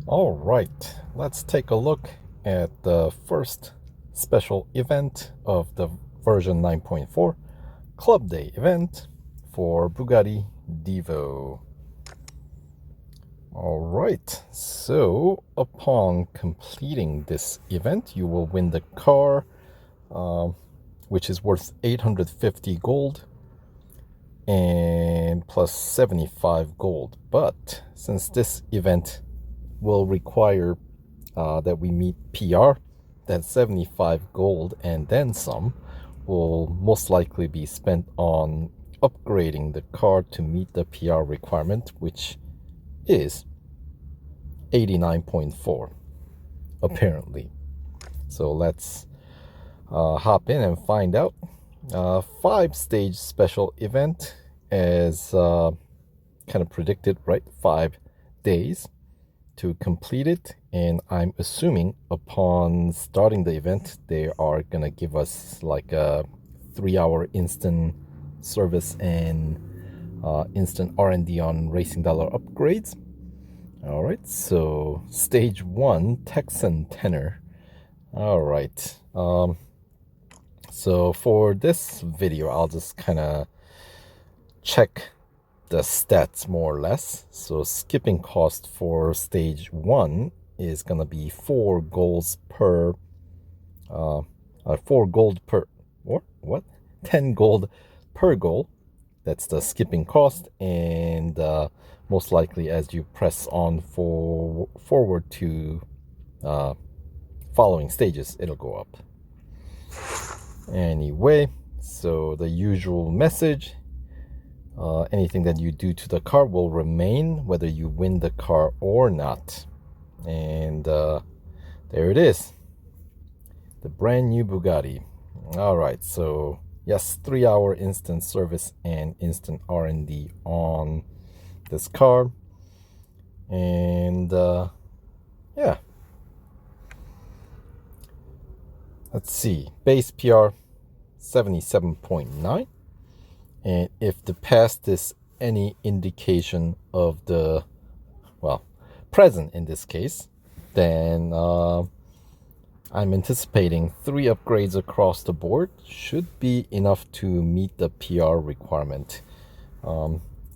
All right, let's take a look at the first special event of the version 9.4 Club Day event for Bugatti Divo. All right, so upon completing this event, you will win the car, which is worth 850 gold and plus 75 gold. But since this event will require that we meet PR, that 75 gold and then some will most likely be spent on upgrading the car to meet the PR requirement, which is 89.4 apparently. So let's hop in and find out. 5-stage special event, as kind of predicted, right? 5 days to complete it, and I'm assuming upon starting the event they are gonna give us like a 3-hour instant service and instant R&D on racing dollar upgrades. All right, so stage 1, Texan Tenor. All right, so for this video I'll just kind of check the stats more or less. So skipping cost for stage 1 is gonna be 4 goals per 4 gold per, or what, 10 gold per goal. That's the skipping cost, and most likely as you press on forward to following stages, it'll go up. Anyway, so the usual message, anything that you do to the car will remain whether you win the car or not. And there it is, the brand new Bugatti. All right, so yes, 3-hour instant service and instant R&D on this car. And yeah, let's see, base PR 77.9. And if the past is any indication of the, well, present in this case, then I'm anticipating 3 upgrades across the board should be enough to meet the PR requirement.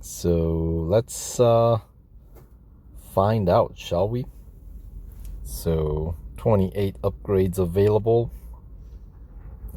So let's find out, shall we? So 28 upgrades available,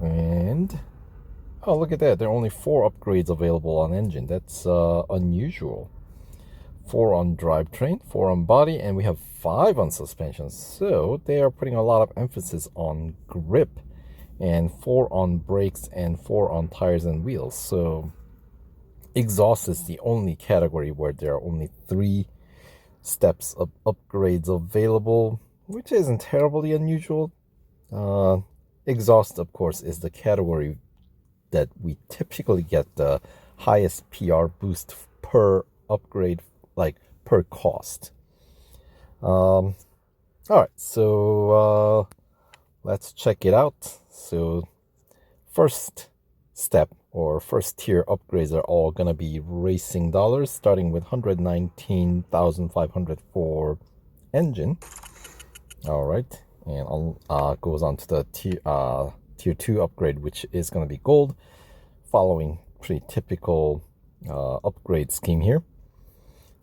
and oh, look at that, there are only 4 upgrades available on engine. That's unusual. 4 on drivetrain, 4 on body, and we have 5 on suspension. So they are putting a lot of emphasis on grip, and 4 on brakes and 4 on tires and wheels. So exhaust is the only category where there are only 3 steps of upgrades available, which isn't terribly unusual. Exhaust, of course, is the category that we typically get the highest PR boost per upgrade, like per cost. All right, so let's check it out. So first step or first tier upgrades are all gonna be racing dollars, starting with 119,500 for engine. All right, and goes on to the tier 2 upgrade, which is going to be gold, following pretty typical upgrade scheme here.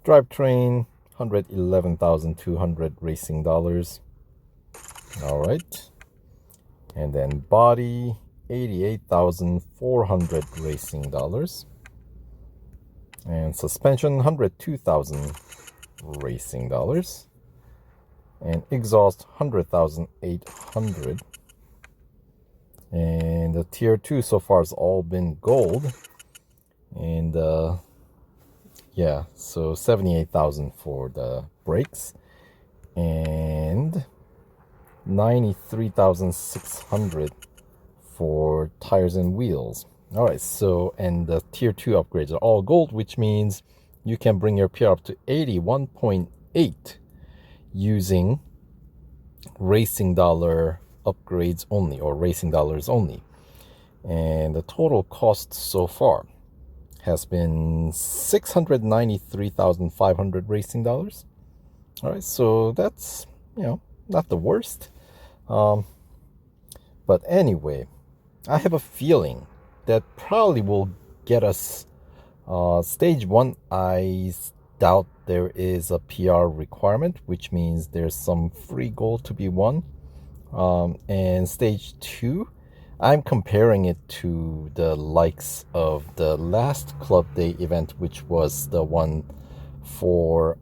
Drivetrain 111,200 racing dollars. All right, and then body 88,400 racing dollars, and suspension 102,000 racing dollars, and exhaust 100,800. And the tier 2 so far has all been gold, and yeah, so 78,000 for the brakes and 93,600 for tires and wheels. All right, so and the tier 2 upgrades are all gold, which means you can bring your PR up to 81.8 using racing dollar upgrades only, or racing dollars only. And the total cost so far has been 693,500 racing dollars, All right, so that's, not the worst. But anyway, I have a feeling that probably will get us stage one. I doubt there is a PR requirement, which means there's some free gold to be won. And stage two, I'm comparing it to the likes of the last Club Day event, which was the one for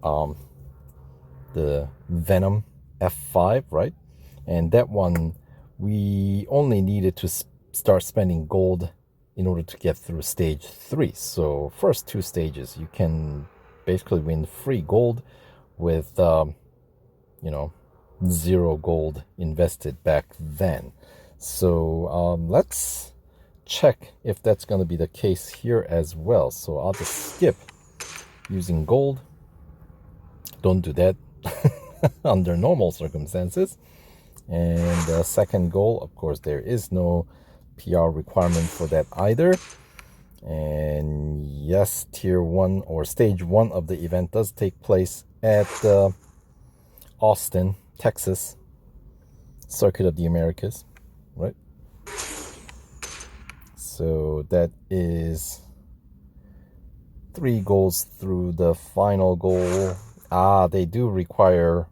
the Venom F5, right? And that one, we only needed to start spending gold in order to get through stage three. So first two stages, you can basically win free gold with, zero gold invested back then. So let's check if that's going to be the case here as well. So I'll just skip using gold. Don't do that under normal circumstances. And the second goal, of course, there is no PR requirement for that either. And yes, tier one or stage one of the event does take place at Austin, Texas, Circuit of the Americas, right? So that is 3 goals through the final goal. They do require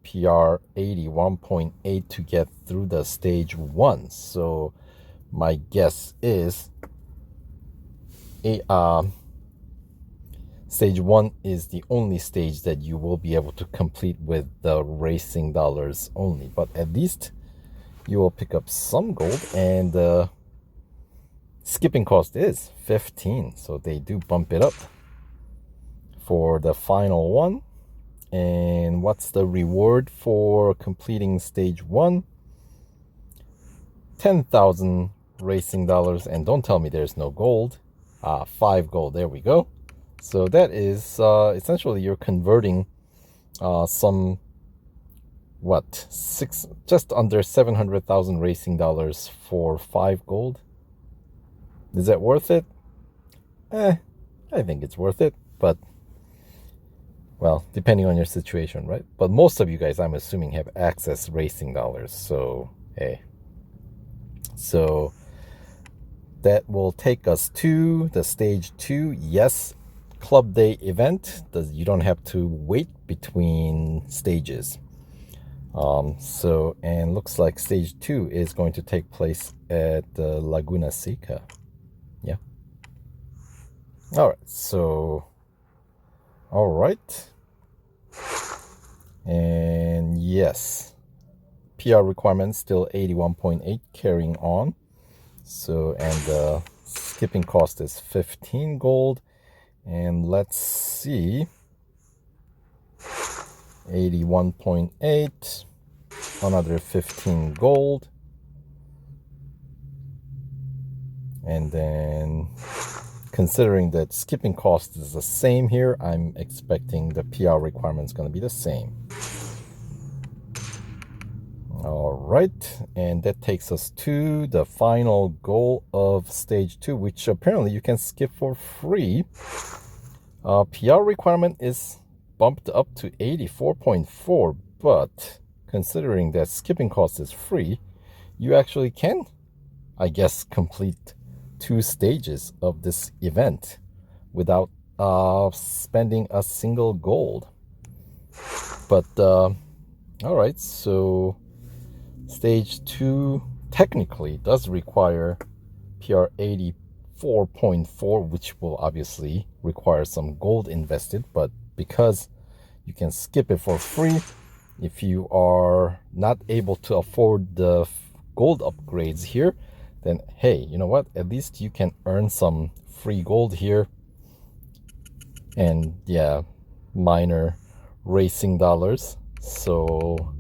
PR 81.8 to get through the stage one. So my guess is stage one is the only stage that you will be able to complete with the racing dollars only. But at least you will pick up some gold, and the skipping cost is 15. So they do bump it up for the final one. And what's the reward for completing stage one? 10,000 racing dollars. And don't tell me there's no gold. 5 gold. There we go. So that is essentially you're converting some, just under 700,000 racing dollars for 5 gold. Is that worth it? I think it's worth it, but well, depending on your situation, right? But most of you guys, I'm assuming, have access racing dollars. So, hey. So that will take us to the stage 2. Yes, Club Day event. You don't have to wait between stages. And looks like stage 2 is going to take place at Laguna Seca. Yeah. All right. So, all right. And yes, PR requirements still 81.8 carrying on. So, and the skipping cost is 15 gold. And let's see, 81.8, another 15 gold. And then considering that skipping cost is the same here, I'm expecting the PR requirement is going to be the same. All right, and that takes us to the final goal of stage 2, which apparently you can skip for free. PR requirement is bumped up to 84.4, but considering that skipping cost is free, you actually can, I guess, complete 2 stages of this event without spending a single gold. But all right, so stage 2 technically does require PR 84.4, which will obviously require some gold invested, but because you can skip it for free, if you are not able to afford the gold upgrades here, then hey, you know what? At least you can earn some free gold here. And yeah, minor racing dollars. So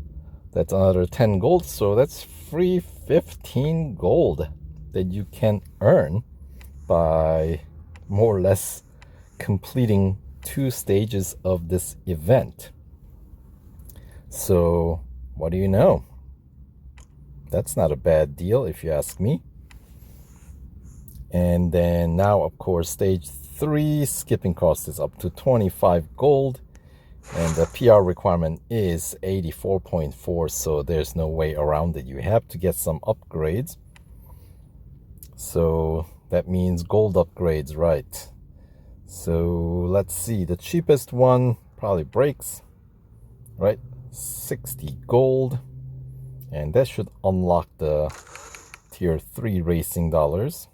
that's another 10 gold. So that's free 15 gold that you can earn by more or less completing 2 stages of this event. So what do you know? That's not a bad deal if you ask me. And then now, of course, stage 3 skipping cost is up to 25 gold. And the PR requirement is 84.4, so there's no way around it. You have to get some upgrades. So that means gold upgrades, right? So let's see, the cheapest one probably breaks, right? 60 gold, and that should unlock the tier 3 racing dollars,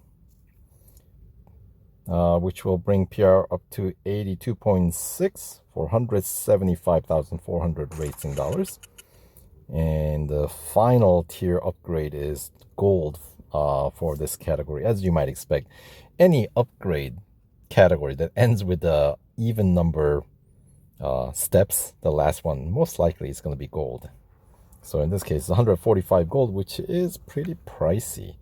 which will bring PR up to 82.6 for 175,400 racing dollars. And the final tier upgrade is gold for this category. As you might expect, any upgrade category that ends with the even number steps, the last one most likely is going to be gold. So in this case, 145 gold, which is pretty pricey.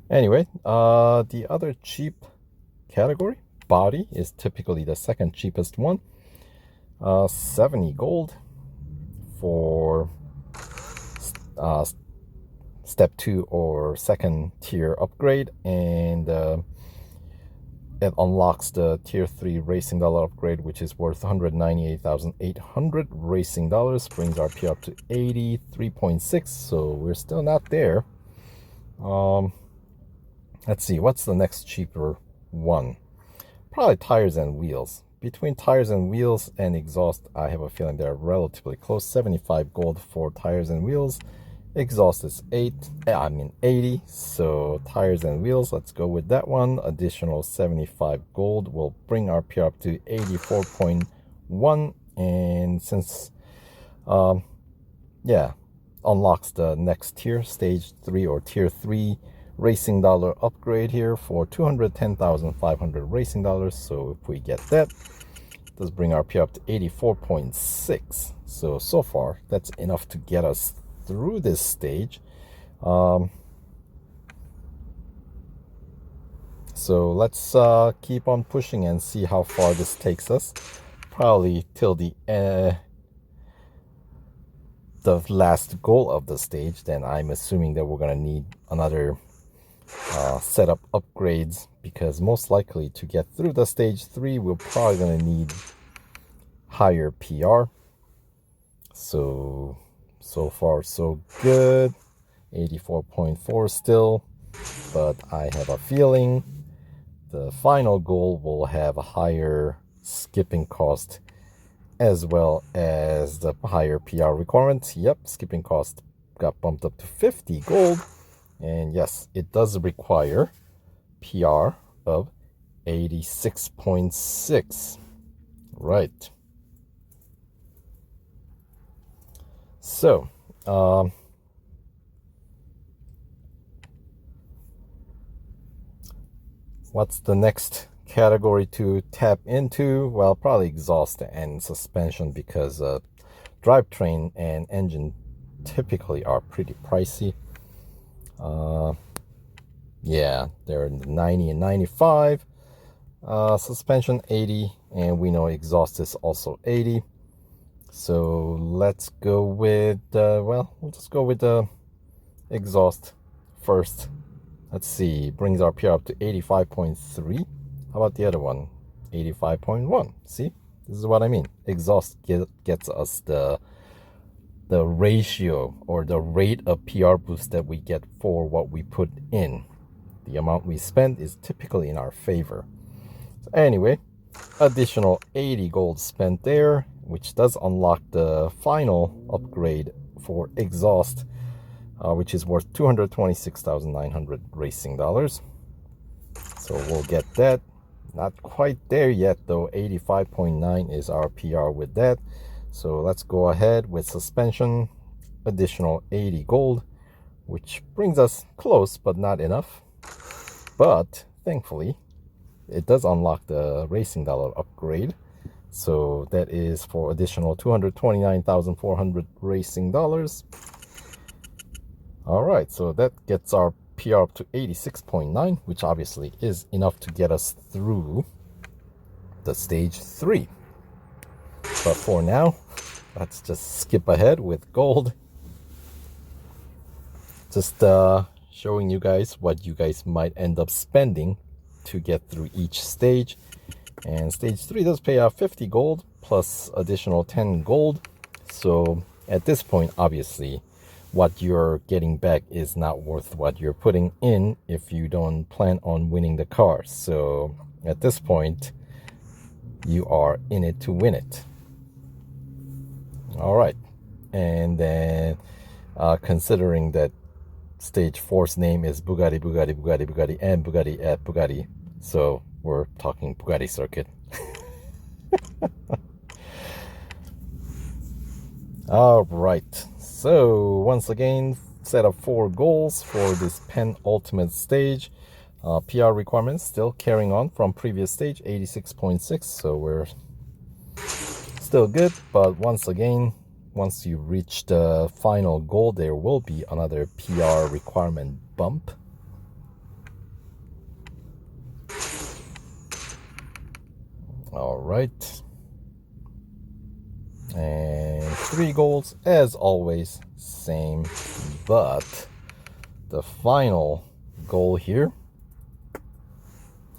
Anyway, the other cheap category, body, is typically the second cheapest one. 70 gold for step 2 or second tier upgrade, and it unlocks the tier 3 racing dollar upgrade, which is worth 198,800 racing dollars, brings our P up to 83.6, so we're still not there. Let's see, what's the next cheaper one? Probably tires and wheels. Between tires and wheels and exhaust, I have a feeling they're relatively close. 75 gold for tires and wheels. Exhaust is 80. So tires and wheels, let's go with that one. Additional 75 gold will bring our PR up to 84.1. And since, unlocks the next tier, stage 3 or tier 3 racing dollar upgrade here for 210,500 racing dollars. So if we get that, it does bring our P up to 84.6. So far that's enough to get us through this stage. So let's keep on pushing and see how far this takes us. Probably till the last goal of the stage. Then I'm assuming that we're gonna need another setup upgrades, because most likely to get through the stage 3 we're probably going to need higher PR. So far so good. 84.4 still, but I have a feeling the final goal will have a higher skipping cost as well as the higher PR requirement. Yep, skipping cost got bumped up to 50 gold. And yes, it does require PR of 86.6. Right. So, what's the next category to tap into? Well, probably exhaust and suspension, because drivetrain and engine typically are pretty pricey. Yeah, they're in the 90 and 95. Suspension 80, and we know exhaust is also 80. So let's go with we'll just go with the exhaust first. Let's see, brings our PR up to 85.3. How about the other one? 85.1. See, this is what I mean. Exhaust gets us the ratio or the rate of PR boost that we get for what we put in. The amount we spend is typically in our favor. So anyway, additional 80 gold spent there, which does unlock the final upgrade for exhaust, which is worth 226,900 racing dollars. So we'll get that. Not quite there yet though. 85.9 is our PR with that. So let's go ahead with suspension, additional 80 gold, which brings us close but not enough. But thankfully, it does unlock the racing dollar upgrade. So that is for additional 229,400 racing dollars. All right, so that gets our PR up to 86.9, which obviously is enough to get us through the stage 3. But for now, let's just skip ahead with gold. Just showing you guys what you guys might end up spending to get through each stage. And stage 3 does pay out 50 gold plus additional 10 gold. So at this point, obviously, what you're getting back is not worth what you're putting in if you don't plan on winning the car. So at this point, you are in it to win it. All right. And then considering that stage 4's name is Bugatti, and Bugatti at Bugatti. So we're talking Bugatti circuit. All right. So once again, set up 4 goals for this penultimate stage. PR requirements still carrying on from previous stage, 86.6. So we're still good. But once again, once you reach the final goal, there will be another PR requirement bump. All right. And 3 goals, as always, same. But the final goal here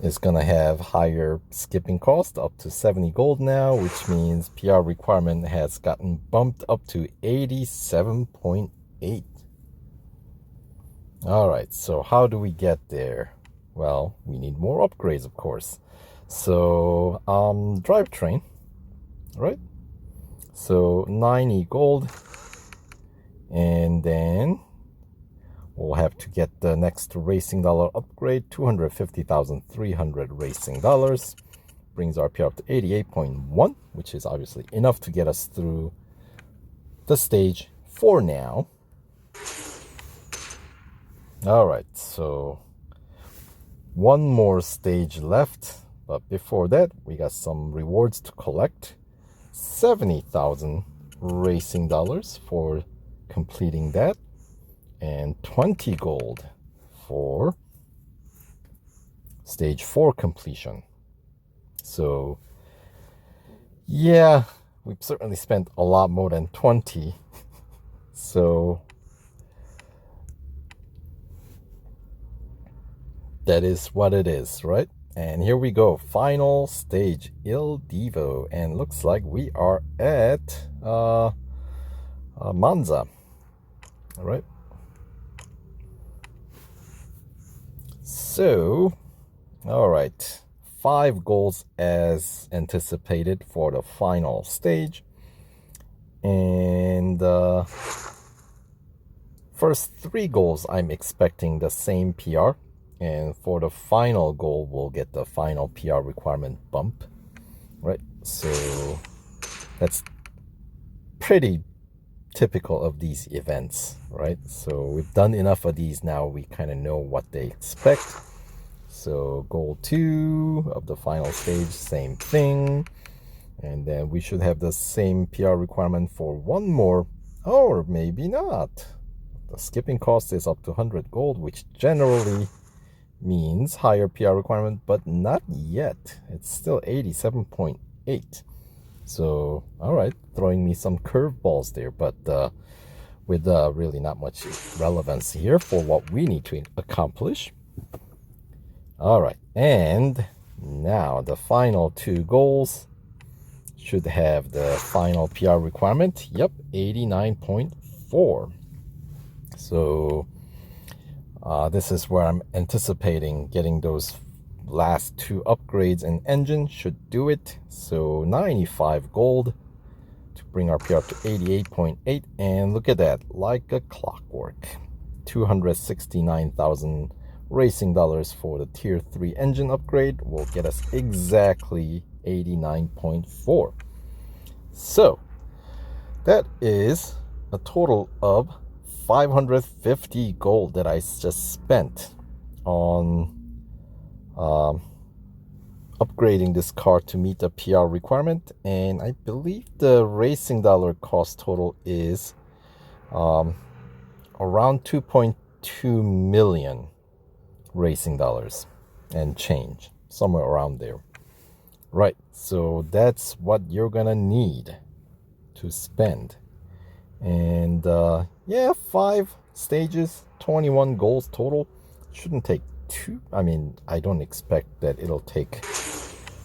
is going to have higher skipping cost, up to 70 gold now, which means PR requirement has gotten bumped up to 87.8. All right, so how do we get there? Well, we need more upgrades, of course. So, drivetrain, right? So 90 gold, and then we'll have to get the next racing dollar upgrade, 250,300 racing dollars. Brings our PR up to 88.1, which is obviously enough to get us through the stage for now. All right, so one more stage left, but before that, we got some rewards to collect. 70,000 racing dollars for completing that, and 20 gold for stage 4 completion. So yeah, we've certainly spent a lot more than 20. So that is what it is, right? And here we go, final stage, Il Divo, and looks like we are at Monza. All right. So, all right, 5 goals as anticipated for the final stage, and first 3 goals I'm expecting the same PR. And for the final goal, we'll get the final PR requirement bump, right? So that's pretty typical of these events, right? So we've done enough of these now. We kind of know what they expect. So goal 2 of the final stage, same thing. And then we should have the same PR requirement for 1 more, or maybe not. The skipping cost is up to 100 gold, which generally means higher PR requirement, but not yet. It's still 87.8. So, all right, throwing me some curveballs there, but with really not much relevance here for what we need to accomplish. All right, and now the final 2 goals should have the final PR requirement. Yep, 89.4. So this is where I'm anticipating getting those last 2 upgrades, and engine should do it. So 95 gold to bring our PR up to 88.8. And look at that, like a clockwork. 269,000 racing dollars for the tier 3 engine upgrade will get us exactly 89.4. So that is a total of 550 gold that I just spent on upgrading this car to meet the PR requirement. And I believe the racing dollar cost total is around 2.2 million racing dollars and change, somewhere around there. Right, so that's what you're gonna need to spend. And yeah, 5 stages, 21 goals total. Shouldn't take too, I mean, I don't expect that it'll take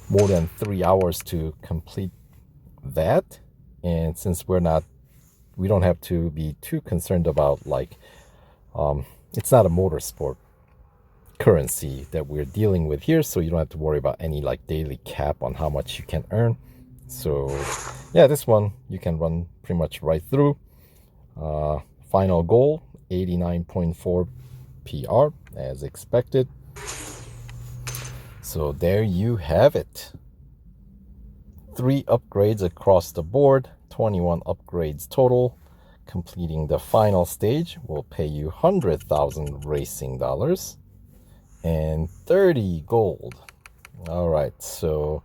more than 3 hours to complete that. And since we don't have to be too concerned about it's not a motorsport currency that we're dealing with here, so you don't have to worry about any like daily cap on how much you can earn. So yeah, this one you can run pretty much right through. Final goal 89.4 PR as expected. So there you have it. 3 upgrades across the board, 21 upgrades total. Completing the final stage will pay you 100,000 racing dollars and 30 gold. All right, so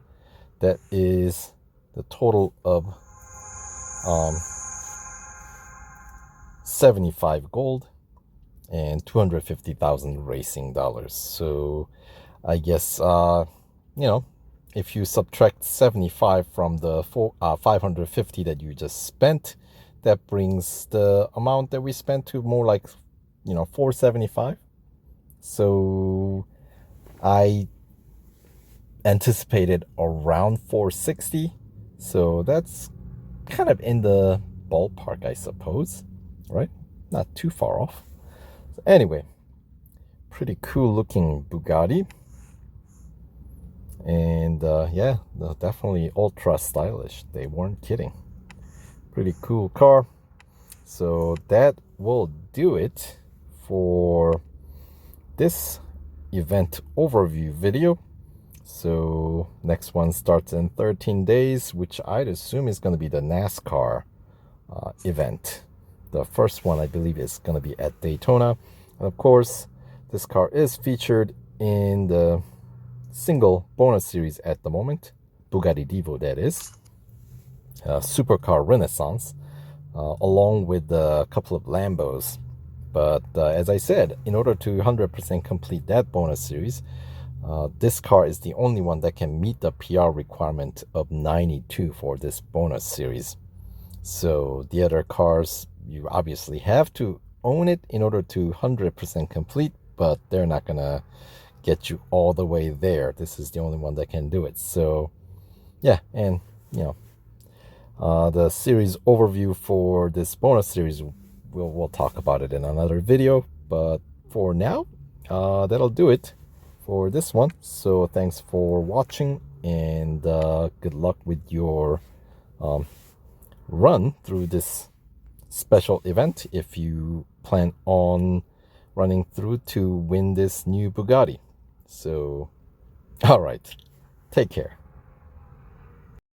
that is the total of 75 gold and 250,000 racing dollars. So I guess if you subtract 75 from the 550 that you just spent, that brings the amount that we spent to more like 475. So I anticipated around 460, so that's kind of in the ballpark, I suppose, right? Not too far off. So anyway, pretty cool looking Bugatti, and yeah, definitely ultra stylish. They weren't kidding. Pretty cool car. So that will do it for this event overview video. So next one starts in 13 days, which I'd assume is going to be the NASCAR event. The first one, I believe, is going to be at Daytona. And of course, this car is featured in the single bonus series at the moment, Bugatti Divo, that is. Supercar Renaissance, along with a couple of Lambos. But as I said, in order to 100% complete that bonus series, this car is the only one that can meet the PR requirement of 92 for this bonus series. So the other cars, you obviously have to own it in order to 100% complete, but they're not going to get you all the way there. This is the only one that can do it. So yeah, and the series overview for this bonus series, we'll talk about it in another video. But for now, that'll do it for this one. So thanks for watching, and good luck with your run through this special event if you plan on running through to win this new Bugatti. So all right, take care.